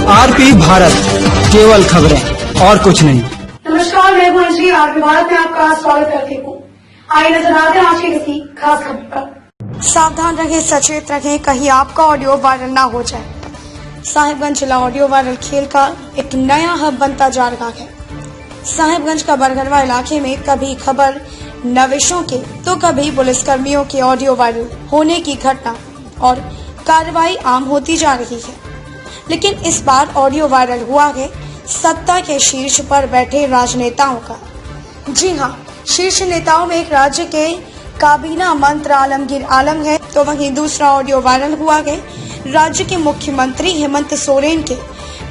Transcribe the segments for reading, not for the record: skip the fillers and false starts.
RP Bharat, केवल खबरें और कुछ नहीं। नमस्कार, मैं हूं अंजलि। आरपी भारत में आपका स्वागत करती हूँ। आइए नजर आते हैं आज की किसी खास खबर पर। सावधान रहें, सचेत रहें, कहीं आपका ऑडियो वायरल ना हो जाए। साहिबगंज जिला ऑडियो वायरल खेल का एक नया हब बनता जा रहा है। साहिबगंज का बरगरवा इलाके में कभी खबर नवेशों के तो कभी पुलिसकर्मियों के ऑडियो वायरल होने की घटना और कार्रवाई आम होती जा रही है। लेकिन इस बार ऑडियो वायरल हुआ है सत्ता के शीर्ष पर बैठे राजनेताओं का। जी हां, शीर्ष नेताओं में एक राज्य के काबीना मंत्री आलमगीर आलम है, तो वहीं दूसरा ऑडियो वायरल हुआ है राज्य के मुख्यमंत्री हेमंत सोरेन के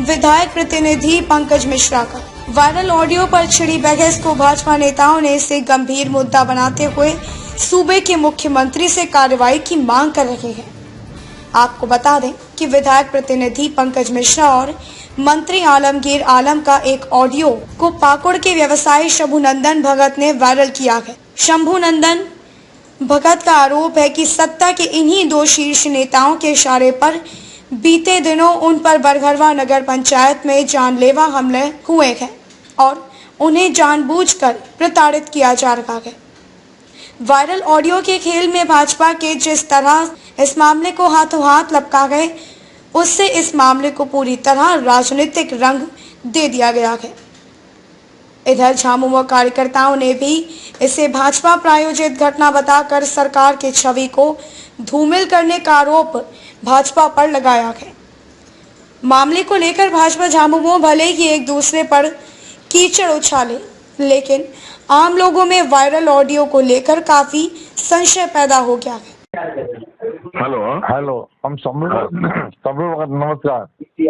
विधायक प्रतिनिधि पंकज मिश्रा का। वायरल ऑडियो पर छिड़ी बहस को भाजपा नेताओं ने इसे गंभीर मुद्दा बनाते हुए सूबे के मुख्यमंत्री से कार्रवाई की मांग कर रहे हैं। आपको बता दें कि विधायक प्रतिनिधि पंकज मिश्रा और मंत्री आलमगीर आलम का एक ऑडियो को पाकुड़ के व्यवसायी शंभुनंदन भगत ने वायरल किया है। शंभुनंदन भगत का आरोप है कि सत्ता के इन्हीं दो शीर्ष नेताओं के इशारे पर बीते दिनों उन पर बरगरवा नगर पंचायत में जानलेवा हमले हुए हैं और उन्हें जानबूझकर प्रताड़ित किया जा रहा है। वायरल ऑडियो के खेल में भाजपा के जिस तरह इस मामले को हाथों हाथ लपका गए, उससे इस मामले को पूरी तरह राजनीतिक रंग दे दिया गया है। इधर झामुमो कार्यकर्ताओं ने भी इसे भाजपा प्रायोजित घटना बताकर सरकार की छवि को धूमिल करने का आरोप भाजपा पर लगाया है। मामले को लेकर भाजपा झामुमो भले ही एक दूसरे पर कीचड़ उछाले, लेकिन आम लोगों में वायरल ऑडियो को लेकर काफी संशय पैदा हो गया है। हेलो, हम नमस्कार।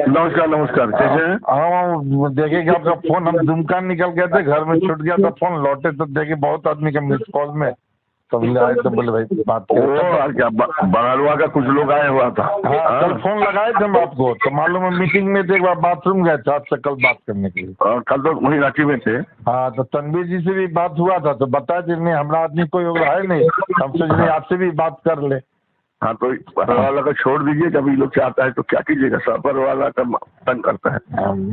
नमस्कार, कैसे हैं? हम देखे कि आपका फोन, हम दुमका निकल गए थे, घर में छूट गया था फोन, लौटे तो देखे बहुत आदमी के मिस कॉल में कभी आए तो बोले भाई बात क्या बरगरवा का कुछ लोग आए हुआ था। हाँ, कल फोन लगाए थे हम आपको, तो मालूम है मीटिंग में थे, एक बार बाथरूम गए थे आपसे कल बात करने के लिए। और कल तो वही रांची में थे। हाँ, तो तनवीर जी से भी बात हुआ था, तो बताए थे नहीं हमारा आदमी कोई है नहीं, हम सोच आपसे भी बात कर ले। हाँ, तो वाला का छोड़ दीजिए, जब ये लोग चाहता है तो क्या कीजिएगा, सफर वाला का तंग करता है।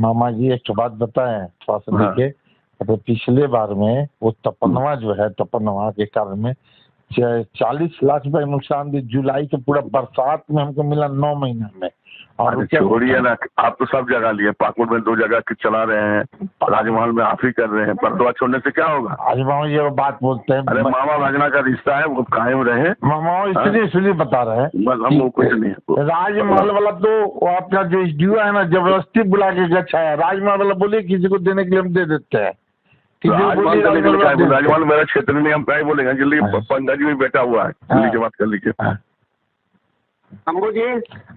मामा जी एक बात बताएं थोड़ा सा देखिए, तो पिछले बार में वो तपनवा जो है, तपनवा के कारण में 40 लाख रुपए नुकसान भी जुलाई के पूरा बरसात में हमको मिला 9 महीना में। और छोड़िए ना, आप तो सब जगह लिए, पाकुड़ में 2 जगह चला रहे हैं, राजमहल में आप ही कर रहे हैं, बरदवा छोड़ने से क्या होगा? राजमहल ये बात बोलते हैं, अरे मामा भागना का रिश्ता है, वो कायम रहे। मामा इसलिए बता रहे हैं, बस हम वो कुछ नहीं है। राजमहल वाला तो आपका जो एसडीओ है ना, जबरदस्ती बुला के गच्छा है। राजमहल वाला बोले किसी को देने के लिए हम दे देते हैं। राजमहल मेरा क्षेत्र नहीं, हम क्या बोलेंगे, जल्दी पंकज जी भी बैठा हुआ है, दिल्ली की बात कर लीजिए। शंभू जी।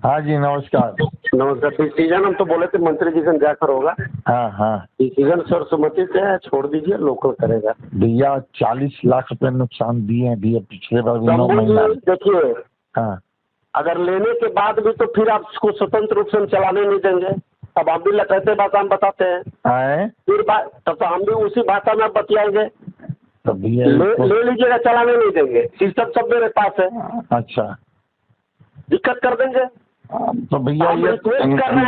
हाँ जी, नमस्कार। नमस्कार। डिसीजन हम तो बोले थे मंत्री जी से जाकर होगा। हाँ, डिसीजन सर्वसम्मति से है, छोड़ दीजिए, लोकल करेगा। भैया 40 लाख रुपए नुकसान दिए हैं भैया पिछले बार। देखिए, हाँ, अगर लेने के बाद भी तो फिर आप उसको स्वतंत्र रूप से हम चलाने नहीं देंगे। अब हम भी लटैते भाषा में बताते हैं, फिर तब तो हम भी उसी भाषा में बतियाएंगे। तो भैया ले लीजिएगा, चलाने नहीं देंगे, सिस्टम सब मेरे पास है। अच्छा, दिक्कत कर देंगे तो भैया ये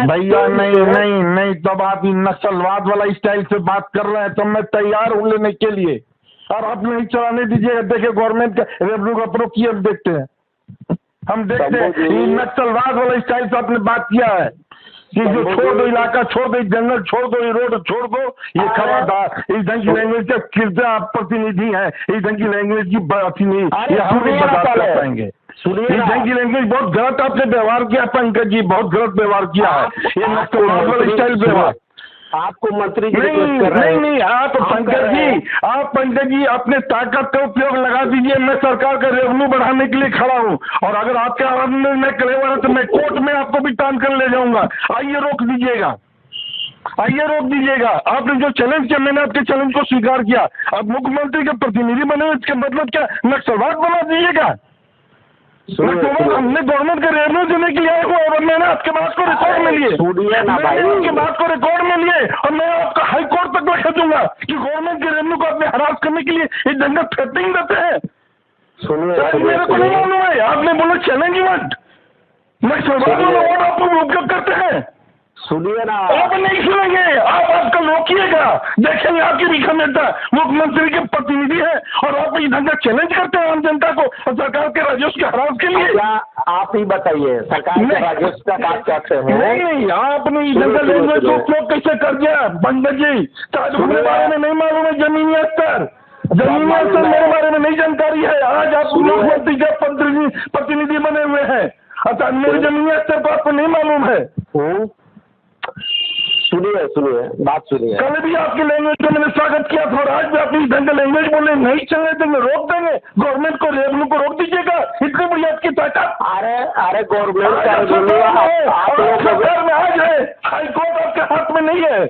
भैया नहीं, तब आप नक्सलवाद वाला स्टाइल से बात कर रहे हैं, तो मैं तैयार हूँ लेने के लिए, और आप नहीं चलाने दीजिएगा। देखिए गवर्नमेंट का रेवेन्यू का अप्रूव किया, हम देखते हैं नक्सलवाद वाला स्टाइल से आपने बात किया है कि जो छोड़ दो, इलाका छोड़ दो, जंगल छोड़ दो, ये रोड छोड़ दो, ये खबरदार। इस ढंग की लैंग्वेज के किरते आप प्रतिनिधि हैं, इस ढंग की लैंग्वेज की बात नहीं, ये हम नहीं बता पाएंगे। इस ढंग की लैंग्वेज बहुत गलत आपने व्यवहार किया पंकज जी, बहुत गलत व्यवहार किया है, ये नक्सलवाद वाला स्टाइल व्यवहार। आपको मंत्री नहीं, आप पंकज जी अपने ताकत का उपयोग लगा दीजिए। मैं सरकार का रेवेन्यू बढ़ाने के लिए खड़ा हूँ, और अगर आपके आवाज में कलेवर है तो मैं कोर्ट में आपको भी टान कर ले जाऊंगा। आइए रोक दीजिएगा। आपने जो चैलेंज किया, मैंने आपके चैलेंज को स्वीकार किया। अब मुख्यमंत्री के प्रतिनिधि बने, इसका मतलब क्या नक्सलवाद बना दीजिएगा? हमने गवर्नमेंट का रेवेन्यू देने के लिए आया हुआ, और मैंने आपके बात को रिकॉर्ड में लिए, और मैं आपका हाई कोर्ट तक भेज दूंगा कि गवर्नमेंट के रेवेन्यू को अपने हरास करने के लिए इस ढंग का थ्रेटनिंग देते हैं। मेरे को नहीं मालूम है, आपने बोला चैलेंज मत, मैं सर्वाइवल अवार्ड आपको उपयोग करते हैं। सुनिए ना, आप नहीं सुनेंगे, आप आपका रोकिएगा, देखेंगे आपके रिखा नेता मुख्यमंत्री के प्रतिनिधि है और आप इस ढंग का चैलेंज करते हैं आम जनता को सरकार के राजस्व के हरास के लिए। क्या आप ही बताइए, सरकार के राजस्व का बात करते हैं? नहीं, आपने इस ढंग का लैंग्वेज को उपयोग कैसे कर दिया पंडित जी? ताजुब बारे में नहीं मालूम है, जमीनी स्तर मेरे बारे में नहीं जानकारी है। आज आप मुख्यमंत्री के प्रतिनिधि बने हुए हैं, अच्छा मेरे जमीनी स्तर पर आपको नहीं मालूम है? सुनिए बात सुनिए। कल भी आपकी लैंग्वेज का मैंने स्वागत किया था और आज भी आप इस ढंग का लैंग्वेज बोले, नहीं चलने देंगे, रोक देंगे, गवर्नमेंट को रेवन्यू को रोक दीजिएगा, इतनी बड़ी आपकी ताकत। अरे गवर्नमेंट सरकार में आज है, हाईकोर्ट आपके हाथ में नहीं है।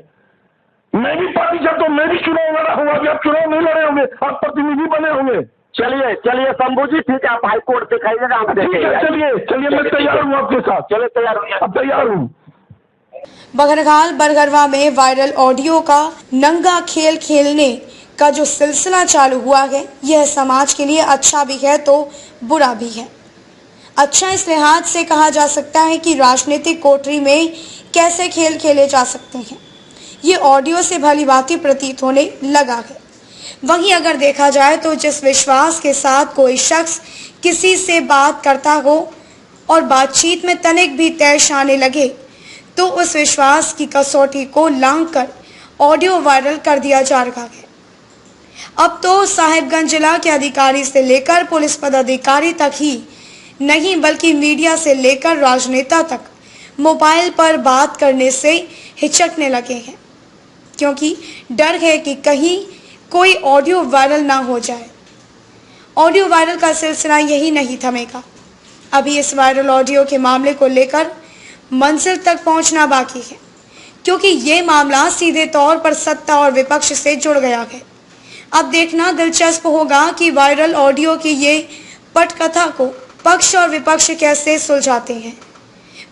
मैं भी पार्टी चाहता हूँ, मैं भी चुनाव लड़ा हूँ, अभी आप चुनाव नहीं लड़े होंगे, आप प्रतिनिधि बने होंगे। चलिए शंभू जी, ठीक है, आप हाईकोर्ट दिखाइएगा, हम देखेंगे। चलिए मैं तैयार हूँ आपके साथ। चलिए तैयार हूँ। बघरघाल बरगरवा में वायरल ऑडियो का नंगा खेल खेलने का जो सिलसिला चालू हुआ है, यह समाज के लिए अच्छा भी है तो बुरा भी है। अच्छा इस लिहाज से कहा जा सकता है कि राजनीतिक कोठरी में कैसे खेल खेले जा सकते हैं, ये ऑडियो से भली भांति प्रतीत होने लगा है। वहीं अगर देखा जाए तो जिस विश्वास के साथ कोई शख्स किसी से बात करता हो और बातचीत में तनिक भी तैश आने लगे तो उस विश्वास की कसौटी को लांघकर ऑडियो वायरल कर दिया जा रहा है। अब तो साहिबगंज जिला के अधिकारी से लेकर पुलिस पदाधिकारी तक ही नहीं बल्कि मीडिया से लेकर राजनेता तक मोबाइल पर बात करने से हिचकने लगे हैं, क्योंकि डर है कि कहीं कोई ऑडियो वायरल ना हो जाए। ऑडियो वायरल का सिलसिला यही नहीं थमेगा, अभी इस वायरल ऑडियो के मामले को लेकर मंजिल तक पहुंचना बाकी है, क्योंकि ये मामला सीधे तौर पर सत्ता और विपक्ष से जुड़ गया है। अब देखना दिलचस्प होगा कि वायरल ऑडियो की ये पटकथा को पक्ष और विपक्ष कैसे सुलझाते हैं।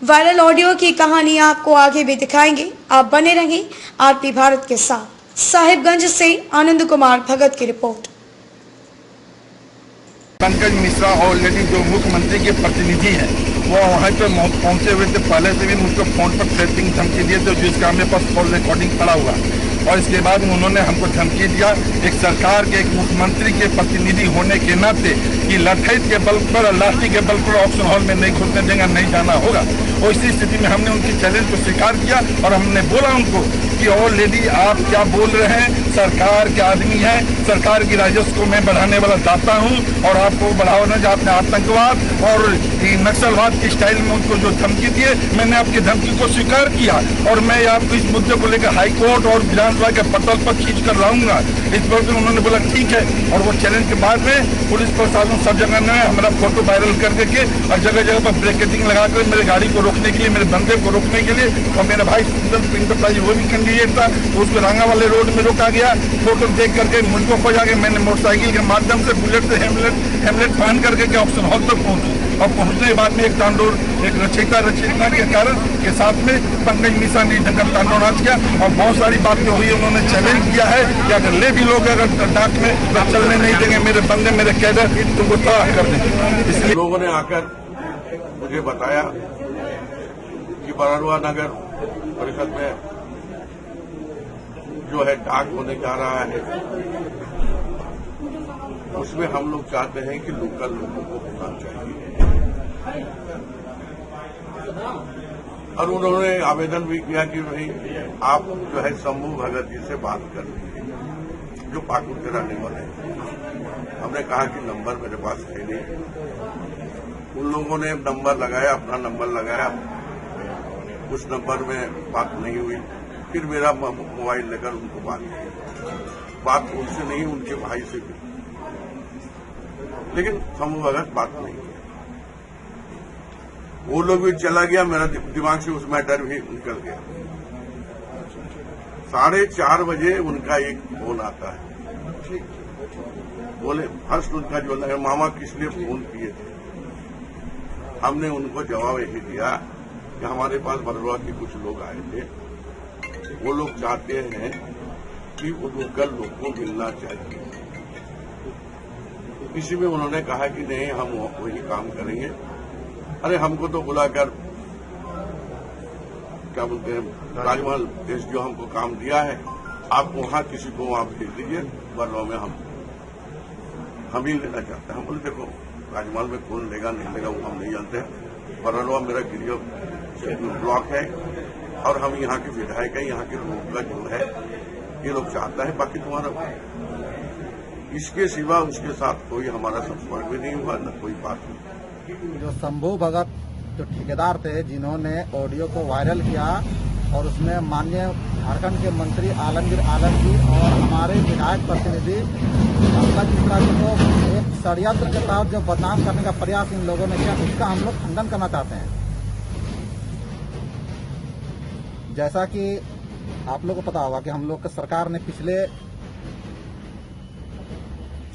वायरल ऑडियो की कहानी आपको आगे भी दिखाएंगे, आप बने रहें आरपी भारत के साथ। साहिबगंज से आनंद कुमार भगत की रिपोर्ट। पंकज मिश्रा ऑलरेडी जो मुख्यमंत्री के प्रतिनिधि हैं वो वहाँ पे पहुंचे हुए थे, पहले से भी मुझको फोन पर थ्रेटिंग धमकी दिए थे, जिसका मेरे पास कॉल रिकॉर्डिंग पड़ा हुआ। और इसके बाद उन्होंने हमको धमकी दिया एक सरकार के एक मुख्यमंत्री के प्रतिनिधि होने के नाते कि लठैत के बल पर और लाठी के बल पर ऑक्शन हॉल में नहीं घुसने देंगे, नहीं जाना होगा। और इसी स्थिति में हमने उनकी चैलेंज को स्वीकार किया और हमने बोला उनको कि ऑलरेडी आप क्या बोल रहे हैं, सरकार के आदमी है, सरकार की राजस्व को मैं बढ़ाने वाला दाता हूँ और आपको बढ़ावा न आपने आतंकवाद और नक्सलवाद के स्टाइल में उनको जो धमकी दिए, मैंने आपकी धमकी को स्वीकार किया और मैं आपको इस मुद्दे को लेकर हाईकोर्ट और विधानसभा के पटल पर खींच कर लाऊंगा। इस पर उन्होंने बोला ठीक है, और वो चैलेंज के बाद में पुलिस प्रशासन सब जगह ने हमारा फोटो वायरल कर के और जगह जगह पर ब्रेकेटिंग लगाकर मेरे गाड़ी को रोकने के लिए, मेरे बंदे को रोकने के लिए, और मेरा भाई सुंदर वो भी कैंडिडेट था तो उसको रांगा वाले रोड में रोका गया। फोटो देख करके मुझको खोजा गया, मैंने मोटरसाइकिल के माध्यम से बुलेट से हेमलेट पहन करके ऑक्शन हॉल तक पहुंची और पहुंचने के बाद में एक तांडोर एक रचयिता के कारण के साथ में पंकज मिश्रा ने ढंगर तांडव नाच किया और बहुत सारी बातें हुई। उन्होंने चैलेंज किया है कि अगर ले भी लोग अगर डाक में तो चलने नहीं देंगे, मेरे बंदे मेरे कैडर तुमको तबाह कर देंगे। इसलिए लोगों ने आकर मुझे बताया कि बरड़वा नगर परिषद में जो है डाक होने जा रहा है, उसमें हम लोग चाहते हैं कि लोकल लोगों को होना चाहिए। और उन्होंने आवेदन भी किया कि भाई आप जो है शंभू भगत जी से बात कर लीजिए जो पाकुड़ के रहने वाले हैं। हमने कहा कि नंबर मेरे पास है नहीं। उन लोगों ने नंबर लगाया, अपना नंबर लगाया, उस नंबर में बात नहीं हुई। फिर मेरा मोबाइल लेकर उनको बात उनसे नहीं, उनके भाई से भी, लेकिन शंभू भगत बात नहीं किया। वो लोग भी चला गया, मेरा दिमाग से उस मैटर भी निकल गया। 4:30 बजे उनका एक फोन आता है, बोले फर्स्ट उनका जो है मामा किस लिए फोन किए थे। हमने उनको जवाब यही दिया कि हमारे पास बरड़वा के कुछ लोग आए थे, वो लोग चाहते हैं कि वो लोकल लोग को मिलना चाहिए। इसी में उन्होंने कहा कि नहीं हम वही काम करेंगे। अरे हमको तो बुलाकर क्या बोलते हैं राजमहल एसडीओ हमको काम दिया है, आप वहां किसी को वहां भेज दीजिए, बरनौ में हम ही लेना चाहते हैं। हम बोले देखो राजमहल में कौन लेगा नहीं लेगा वो हम नहीं जानते हैं। बरनौ मेरा गृह ब्लॉक है और हम यहाँ के विधायक हैं, यहाँ के लोगों का जो है ये लोग चाहता है, बाकी तुम्हारा इसके सिवा उसके साथ कोई हमारा संपर्क भी नहीं हुआ, न कोई बात नहीं। जो शंभू भगत जो ठेकेदार थे जिन्होंने ऑडियो को वायरल किया और उसमें माननीय झारखंड के मंत्री आलमगीर आलम जी और हमारे विधायक प्रतिनिधि पंकज मिश्रा जी को एक षड्यंत्र के तहत जो बदनाम करने का प्रयास इन लोगों ने किया, उसका हम लोग खंडन करना चाहते हैं। जैसा कि आप लोगों को पता होगा कि हम लोग की सरकार ने पिछले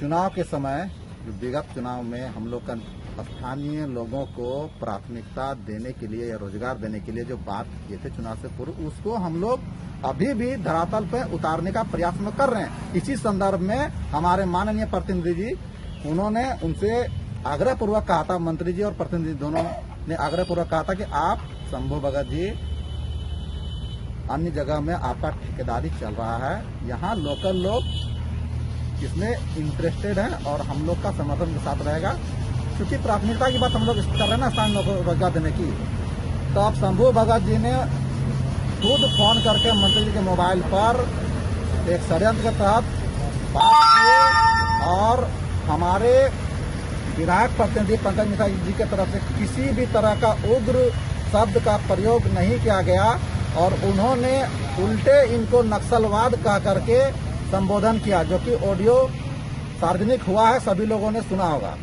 चुनाव के समय जो विगत चुनाव में हम लोग का स्थानीय लोगों को प्राथमिकता देने के लिए या रोजगार देने के लिए जो बात किए थे चुनाव से पूर्व, उसको हम लोग अभी भी धरातल पे उतारने का प्रयास में कर रहे हैं। इसी संदर्भ में हमारे माननीय प्रतिनिधि जी उन्होंने उनसे आग्रहपूर्वक कहा था, मंत्री जी और प्रतिनिधि दोनों ने आग्रहपूर्वक कहा था कि आप शंभू भगत जी अन्य जगह में आपका ठेकेदारी चल रहा है, यहाँ लोकल लोग इसमें इंटरेस्टेड है और हम लोग का समर्थन के साथ रहेगा, क्योंकि प्राथमिकता की बात हम लोग कर रहे हैं ना स्थानीय लोगों को रोजगार देने की। तो अब शंभू भगत जी ने खुद फोन करके मंत्री जी के मोबाइल पर एक षड्यंत्र के तहत बात की और हमारे विधायक प्रतिनिधि पंकज मिश्रा जी की तरफ से किसी भी तरह का उग्र शब्द का प्रयोग नहीं किया गया और उन्होंने उल्टे इनको नक्सलवाद कह करके संबोधन किया, जो कि ऑडियो सार्वजनिक हुआ है, सभी लोगों ने सुना होगा।